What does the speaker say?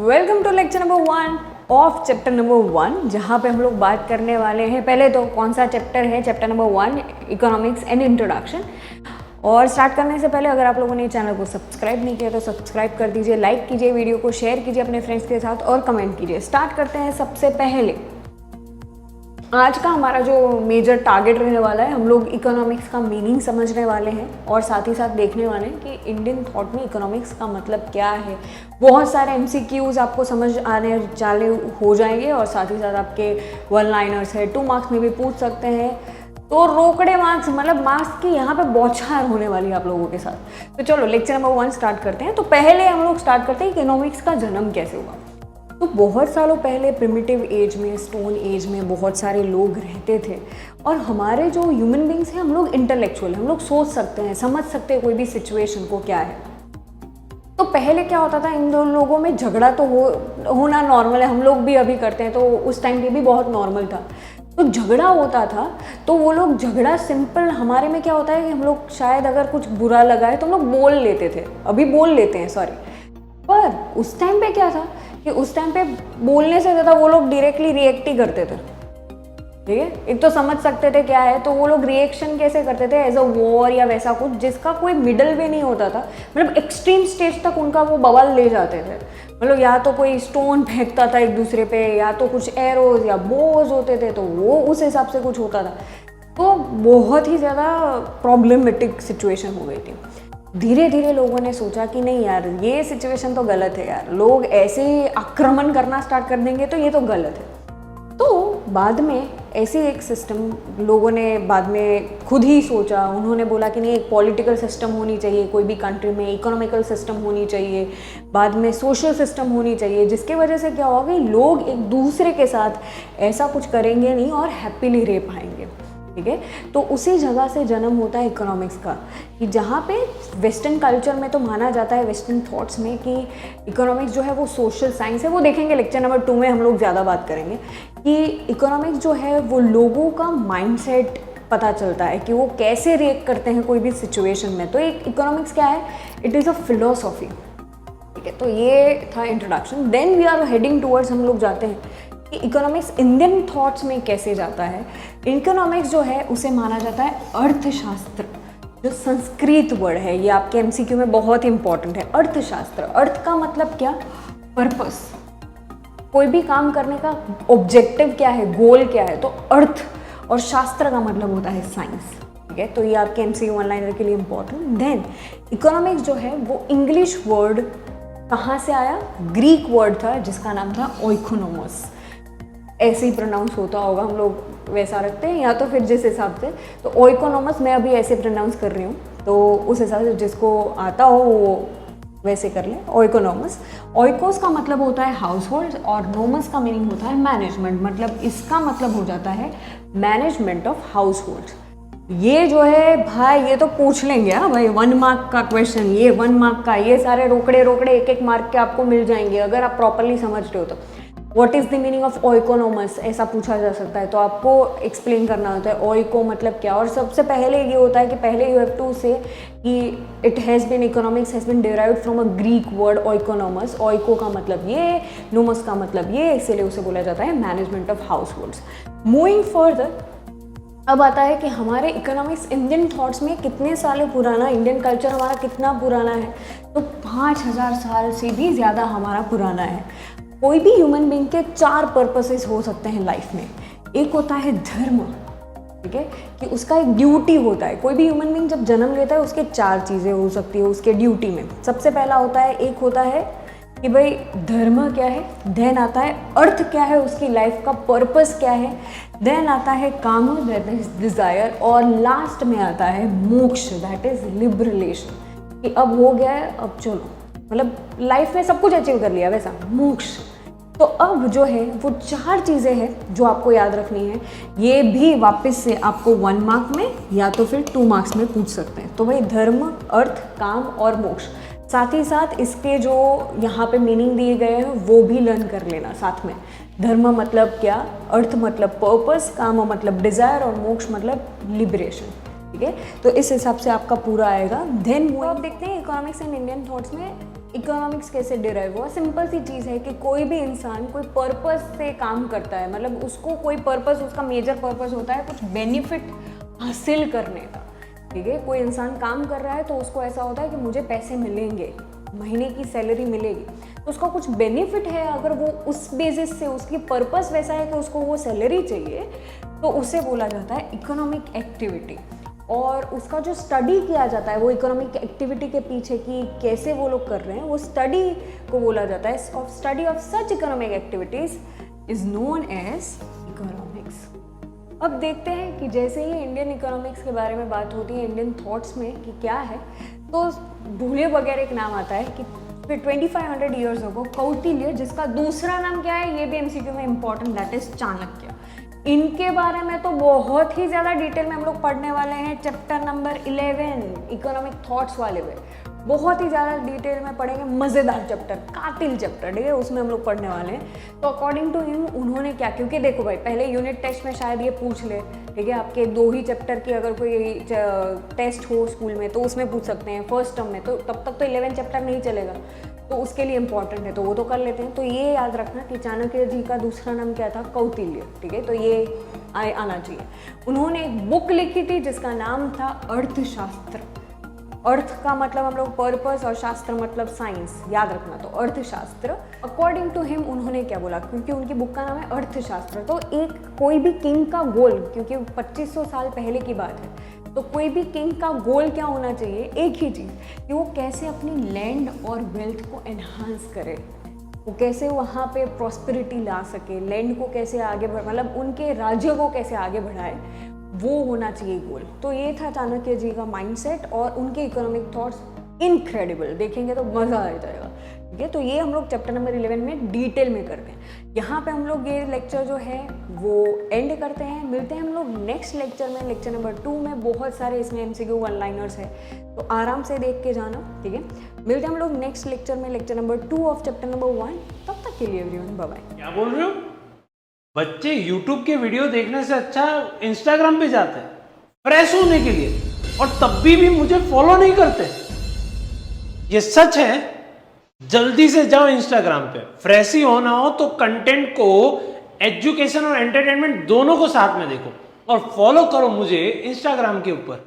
Welcome to lecture number 1 of chapter number 1, जहाँ पे हम लोग बात करने वाले हैं। पहले तो कौन सा चैप्टर है? Chapter number 1, economics and introduction. और स्टार्ट करने से पहले अगर आप लोगों ने चैनल को सब्सक्राइब नहीं किया तो सब्सक्राइब कर दीजिए, लाइक कीजिए, वीडियो को शेयर कीजिए अपने फ्रेंड्स के साथ और कमेंट कीजिए। स्टार्ट करते हैं। सबसे पहले आज का हमारा जो मेजर टारगेट रहने वाला है, हम लोग इकोनॉमिक्स का मीनिंग समझने वाले हैं और साथ ही साथ देखने वाले हैं कि इंडियन थॉट में इकोनॉमिक्स का मतलब क्या है। बहुत सारे एमसीक्यूज आपको समझ आने चालू हो जाएंगे और साथ ही साथ आपके वन लाइनर्स है, 2 मार्क्स में भी पूछ सकते हैं। तो रोकड़े मार्क्स मतलब मार्क्स की यहाँ पे बौछार होने वाली है आप लोगों के साथ। तो चलो लेक्चर नंबर 1 स्टार्ट करते हैं। तो पहले हम लोग स्टार्ट करते हैं इकोनॉमिक्स का जन्म कैसे हुआ। तो बहुत सालों पहले प्रिमिटिव एज में, स्टोन एज में बहुत सारे लोग रहते थे और हमारे जो ह्यूमन बींग्स हैं, हम लोग इंटेलेक्चुअल हैं, हम लोग सोच सकते हैं, समझ सकते हैं कोई भी सिचुएशन को क्या है। तो पहले क्या होता था, इन दोनों लोगों में झगड़ा तो होना नॉर्मल है, हम लोग भी अभी करते हैं, तो उस टाइम पे भी बहुत नॉर्मल था। तो झगड़ा होता था तो वो लोग झगड़ा सिंपल, हमारे में क्या होता है कि हम लोग शायद अगर कुछ बुरा लगा है तो हम लोग बोल लेते थे, अभी बोल लेते हैं सॉरी, पर उस टाइम पे क्या था कि उस टाइम पे बोलने से ज़्यादा वो लोग डायरेक्टली रिएक्ट ही करते थे। ठीक है, एक तो समझ सकते थे क्या है, तो वो लोग रिएक्शन कैसे करते थे, एज अ वॉर या वैसा कुछ जिसका कोई मिडल वे नहीं होता था। मतलब एक्सट्रीम स्टेज तक उनका वो बवाल ले जाते थे। मतलब या तो कोई स्टोन फेंकता था एक दूसरे पे, या तो कुछ एरोज या बोज होते थे, तो वो उस हिसाब से कुछ होता था। तो बहुत ही ज़्यादा प्रॉब्लमेटिक सिचुएशन हो गई थी। धीरे धीरे लोगों ने सोचा कि नहीं यार, ये सिचुएशन तो गलत है यार, लोग ऐसे ही आक्रमण करना स्टार्ट कर देंगे तो ये तो गलत है। तो बाद में ऐसी एक सिस्टम लोगों ने बाद में खुद ही सोचा, उन्होंने बोला कि नहीं, एक पॉलिटिकल सिस्टम होनी चाहिए कोई भी कंट्री में, इकोनॉमिकल सिस्टम होनी चाहिए, बाद में सोशल सिस्टम होनी चाहिए, जिसके वजह से क्या होगा कि लोग एक दूसरे के साथ ऐसा कुछ करेंगे नहीं और हैप्पीली रह पाएंगे। ठीक है, तो उसी जगह से जन्म होता है इकोनॉमिक्स का, कि जहाँ पे वेस्टर्न कल्चर में तो माना जाता है, वेस्टर्न थॉट्स में, कि इकोनॉमिक्स जो है वो सोशल साइंस है। वो देखेंगे लेक्चर नंबर 2 में, हम लोग ज़्यादा बात करेंगे कि इकोनॉमिक्स जो है वो लोगों का माइंडसेट पता चलता है कि वो कैसे रिएक्ट करते हैं कोई भी सिचुएशन में। तो एक इकोनॉमिक्स क्या है, इट इज़ अ फिलोसॉफी। ठीक है, तो ये था introduction. Then we are heading towards, हम लोग जाते हैं कि इकोनॉमिक्स इंडियन थॉट्स में कैसे जाता है। इकोनॉमिक्स जो है उसे माना जाता है अर्थशास्त्र, जो संस्कृत वर्ड है, ये आपके एमसीक्यू में बहुत इंपॉर्टेंट है। अर्थशास्त्र, अर्थ का मतलब क्या, पर्पस, कोई भी काम करने का ऑब्जेक्टिव क्या है, गोल क्या है, तो अर्थ, और शास्त्र का मतलब होता है साइंस। ठीक है, तो ये आपके एमसीक्यू वन लाइनर के लिए इंपॉर्टेंट। देन इकोनॉमिक्स जो है वो इंग्लिश वर्ड कहाँ से आया, ग्रीक वर्ड था जिसका नाम था ओइकोनोमस। ऐसे ही प्रोनाउंस होता होगा, हम लोग वैसा रखते हैं, या तो फिर जिस हिसाब से, तो ओइकोनोमस मैं अभी ऐसे प्रोनाउंस कर रही हूँ, तो उस हिसाब से जिसको आता हो वो वैसे कर ले। ओइकोनोमस, ओइकोस का मतलब होता है हाउस होल्ड और नोमस का मीनिंग होता है मैनेजमेंट। मतलब इसका मतलब हो जाता है मैनेजमेंट ऑफ हाउस होल्ड। ये जो है भाई, ये तो पूछ लेंगे हाँ भाई, 1 मार्क का क्वेश्चन, ये 1 मार्क का, ये सारे रोकड़े रोकड़े 1-1 मार्क के आपको मिल जाएंगे अगर आप प्रॉपरली समझ रहे हो तो। What is the meaning of oikonomos, ऐसा पूछा जा सकता है, तो आपको एक्सप्लेन करना होता है ओइको मतलब क्या। और सबसे पहले ये होता है कि पहले यू हैव टू से कि it has been, economics has been derived from a Greek word oikonomos. Oiko का मतलब ये, नोमस का मतलब ये, इसीलिए उसे बोला जाता है management of house holds. Moving further, अब आता है कि हमारे इकोनॉमिक्स इंडियन थॉट्स में कितने साल पुराना, इंडियन कल्चर हमारा कितना पुराना है, तो 5000 साल से भी ज़्यादा हमारा पुराना है। कोई भी ह्यूमन बीइंग के 4 पर्पसेस हो सकते हैं लाइफ में। एक होता है धर्म, ठीक है, कि उसका एक ड्यूटी होता है। कोई भी ह्यूमन बीइंग जब जन्म लेता है उसके 4 चीज़ें हो सकती है उसके ड्यूटी में। सबसे पहला होता है, एक होता है कि भाई धर्म क्या है, देन आता है अर्थ क्या है, उसकी लाइफ का पर्पस क्या है, देन आता है काम, दैट इज डिज़ायर, और लास्ट में आता है मोक्ष, दैट इज लिबरेशन। कि अब हो गया है, अब चलो, मतलब लाइफ में सब कुछ अचीव कर लिया, वैसा मोक्ष। तो अब जो है वो 4 चीज़ें हैं जो आपको याद रखनी है। ये भी वापस से आपको 1 मार्क में या तो फिर 2 मार्क्स में पूछ सकते हैं। तो भाई धर्म, अर्थ, काम और मोक्ष, साथ ही साथ इसके जो यहाँ पे मीनिंग दिए गए हैं वो भी लर्न कर लेना साथ में। धर्म मतलब क्या, अर्थ मतलब पर्पस, काम मतलब डिज़ायर और मोक्ष मतलब लिबरेशन। ठीक है, तो इस हिसाब से आपका पूरा आएगा। देन वो आप देखते हैं इकोनॉमिक्स एंड इंडियन थॉट्स में इकोनॉमिक्स कैसे डिराइव हुआ? सिंपल सी चीज़ है कि कोई भी इंसान कोई पर्पस से काम करता है, मतलब उसको कोई पर्पस, उसका मेजर पर्पस होता है कुछ बेनिफिट हासिल करने का, ठीक है। कोई इंसान काम कर रहा है तो उसको ऐसा होता है कि मुझे पैसे मिलेंगे, महीने की सैलरी मिलेगी, तो उसका कुछ बेनिफिट है, अगर वो उस बेसिस से, उसकी पर्पस वैसा है कि उसको वो सैलरी चाहिए, तो उसे बोला जाता है इकोनॉमिक एक्टिविटी। और उसका जो स्टडी किया जाता है वो इकोनॉमिक एक्टिविटी के पीछे की कैसे वो लोग कर रहे हैं, वो स्टडी को बोला जाता है, of study of such economic activities is known as economics. अब देखते हैं कि जैसे ही इंडियन इकोनॉमिक्स के बारे में बात होती है, इंडियन थॉट्स में कि क्या है, तो भूले बगैर एक नाम आता है कि फिर 2500 ईयर्स अगो कौटिल्य, जिसका दूसरा नाम क्या है, ये भी एमसीक्यू में इंपॉर्टेंट, दैट इज चाणक्य। इनके बारे में तो बहुत ही ज़्यादा डिटेल में हम लोग पढ़ने वाले हैं चैप्टर नंबर 11 इकोनॉमिक थॉट्स वाले में, बहुत ही ज़्यादा डिटेल में पढ़ेंगे, मज़ेदार चैप्टर, कातिल चैप्टर, ठीक है, उसमें हम लोग पढ़ने वाले हैं। तो अकॉर्डिंग टू हिम उन्होंने क्या, क्योंकि देखो भाई पहले यूनिट टेस्ट में शायद ये पूछ ले, ठीक है, आपके 2 ही चैप्टर की अगर कोई टेस्ट हो स्कूल में तो उसमें पूछ सकते हैं फर्स्ट टर्म में, तो तब तक तो 11 चैप्टर नहीं चलेगा, तो उसके लिए इंपॉर्टेंट है, तो वो तो कर लेते हैं। तो ये याद रखना कि चाणक्य जी का दूसरा नाम क्या था, कौटिल्य, ठीक है, तो ये आना चाहिए। उन्होंने एक बुक लिखी थी जिसका नाम था अर्थशास्त्र। अर्थ का मतलब हम लोग पर्पस और शास्त्र मतलब साइंस, याद रखना, तो अर्थशास्त्र। अकॉर्डिंग टू हिम उन्होंने क्या बोला, क्योंकि उनकी बुक का नाम है अर्थशास्त्र, तो एक कोई भी किंग का गोल, क्योंकि 2500 साल पहले की बात है, तो कोई भी किंग का गोल क्या होना चाहिए, एक ही चीज़, कि वो कैसे अपनी लैंड और वेल्थ को एनहांस करे, वो कैसे वहाँ पे प्रॉस्पेरिटी ला सके, लैंड को कैसे आगे बढ़, मतलब उनके राज्य को कैसे आगे बढ़ाए, वो होना चाहिए गोल। तो ये था चाणक्य जी का माइंडसेट और उनके इकोनॉमिक थॉट्स इनक्रेडिबल, देखेंगे तो मज़ा आ जाएगा, ठीक है। तो ये हम लोग चैप्टर नंबर 11 में डिटेल में करते हैं। यहाँ पे हम लोग ये लेक्चर जो है वो एंड करते हैं, मिलते हैं हम लोग नेक्स्ट लेक्चर में, लेक्चर नंबर 2 में। बहुत सारे इसमें MCQ 1 लाइनर्स है, तो आराम से देख के जाना, ठीक है। मिलते हैं हम लोग नेक्स्ट लेक्चर में, lecture number 2 of chapter number 1। तब तक के लिए एवरीवन बाय बाय। क्या बोल रहे हो? बच्चे YouTube के वीडियो देखने से अच्छा Instagram पे जाते हैं फ्रेश होने के लिए, और तब भी मुझे फॉलो नहीं करते। ये सच है। जल्दी से जाओ Instagram पे, फ्रेश ही होना हो तो कंटेंट को, एजुकेशन और एंटरटेनमेंट दोनों को साथ में देखो, और फॉलो करो मुझे Instagram के ऊपर।